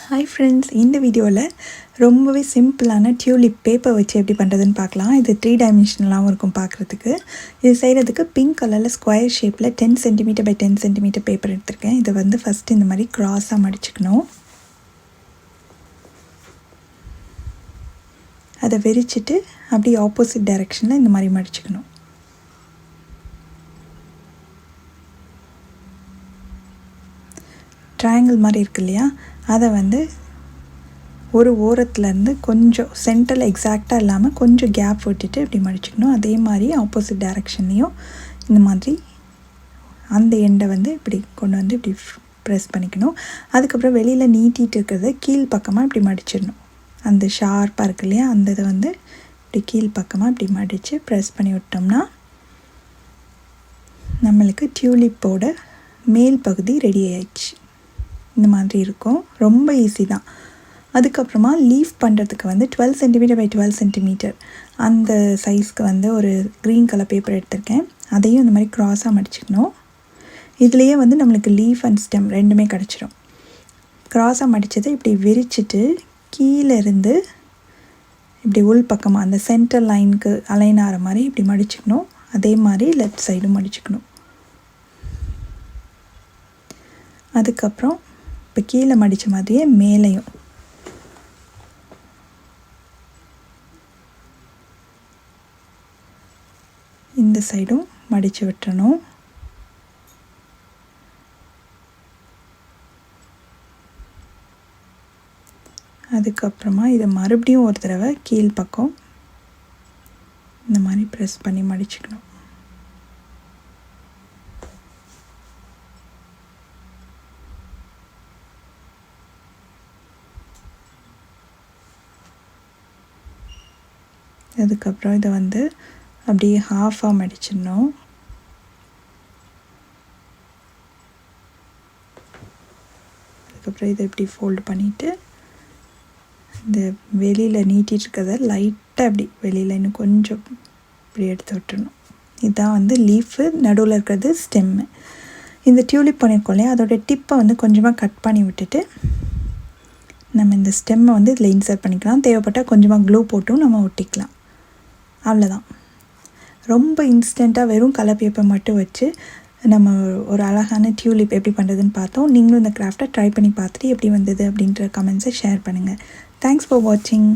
Hi friends, இந்த வீடியோவில் ரொம்பவே சிம்பிளான டியூலிப் பேப்பர் வச்சு எப்படி பண்ணுறதுன்னு பார்க்கலாம். இது 3 டைமென்ஷனலாகவும் இருக்கும் பார்க்குறதுக்கு. இது செய்கிறதுக்கு பிங்க் கலரில் ஸ்கொயர் ஷேப்பில் 10 சென்டிமீட்டர் பை 10 சென்டிமீட்டர் பேப்பர் எடுத்திருக்கேன். இதை வந்து ஃபஸ்ட்டு இந்த மாதிரி க்ராஸாக மடிச்சுக்கணும். அதை விரிச்சிட்டு அப்படியே ஆப்போசிட் டைரெக்ஷனில் இந்த மாதிரி மடிச்சுக்கணும். ட்ரையாங்கிள் மாதிரி இருக்கு இல்லையா, அதை வந்து ஒரு ஓரத்துலேருந்து கொஞ்சம் சென்டரில் எக்ஸாக்டாக இல்லாமல் கொஞ்சம் கேப் விட்டுட்டு இப்படி மடிச்சுக்கணும். அதே மாதிரி ஆப்போசிட் டைரெக்ஷன்லேயும் இந்த மாதிரி அந்த எண்டை வந்து இப்படி கொண்டு வந்து இப்படி ப்ரெஸ் பண்ணிக்கணும். அதுக்கப்புறம் வெளியில் நீட்டிகிட்டு இருக்கிறத கீழ் பக்கமாக இப்படி மடிச்சிடணும். அந்த ஷார்ப்பாக இருக்கு இல்லையா, அந்த இதை வந்து இப்படி கீழ் பக்கமாக இப்படி மடித்து ப்ரெஸ் பண்ணி விட்டோம்னா நம்மளுக்கு டியூலிப்போட மேல் பகுதி ரெடி ஆயிடுச்சு. இந்த மாதிரி இருக்கும். ரொம்ப ஈஸி தான். அதுக்கப்புறமா லீஃப் பண்ணுறதுக்கு வந்து 12 சென்டிமீட்டர் பை 12 சென்டிமீட்டர் அந்த சைஸ்க்கு வந்து ஒரு க்ரீன் கலர் பேப்பர் எடுத்திருக்கேன். அதையும் இந்த மாதிரி க்ராஸாக மடிச்சுக்கணும். இதுலேயே வந்து நம்மளுக்கு லீஃப் அண்ட் ஸ்டெம் ரெண்டுமே கிடச்சிரும். க்ராஸாக மடித்ததை இப்படி விரிச்சிட்டு கீழே இருந்து இப்படி உள் பக்கமாக அந்த சென்டர் லைனுக்கு அலைன் ஆகிற மாதிரி இப்படி மடிச்சுக்கணும். அதே மாதிரி லெஃப்ட் சைடும் மடிச்சுக்கணும். அதுக்கப்புறம் இப்போ கீழே மடித்த மாதிரியே மேலேயும் இந்த சைடும் மடித்து விட்டுறணும். அதுக்கப்புறமா இதை மறுபடியும் ஒரு தடவை கீழ் பக்கம் இந்த மாதிரி ப்ரெஸ் பண்ணி மடிச்சுக்கணும். அதுக்கப்புறம் இதை வந்து அப்படியே ஹாஃபாக மடிச்சிடணும். அதுக்கப்புறம் இதை இப்படி ஃபோல்டு பண்ணிவிட்டு இந்த வெளியில் நீட்டிகிட்டு இருக்கிறத லைட்டாக அப்படி வெளியில் இன்னும் கொஞ்சம் இப்படி எடுத்து விட்டுறணும். இதுதான் வந்து லீஃபு, நடுவில் இருக்கிறது ஸ்டெம்மு. இந்த டியூலிப் பண்ணியிருக்கோம் இல்லையா, அதோடய டிப்பை வந்து கொஞ்சமாக கட் பண்ணி விட்டுட்டு நம்ம இந்த ஸ்டெம்மை வந்து இதில் இன்சர்ட் பண்ணிக்கலாம். தேவைப்பட்டால் கொஞ்சமாக க்ளூ போட்டும் நம்ம ஒட்டிக்கலாம். அவ்வளோதான். ரொம்ப இன்ஸ்டண்ட்டாக வெறும் கலர் பேப்பர் மட்டும் வச்சு நம்ம ஒரு அழகான டியூலிப் எப்படி பண்ணுறதுன்னு பார்த்தோம். நீங்களும் இந்த கிராஃப்டை ட்ரை பண்ணி பார்த்துட்டு எப்படி வந்தது அப்படின்ற கமெண்ட்ஸை ஷேர் பண்ணுங்கள். தேங்க்ஸ் ஃபார் வாட்சிங்.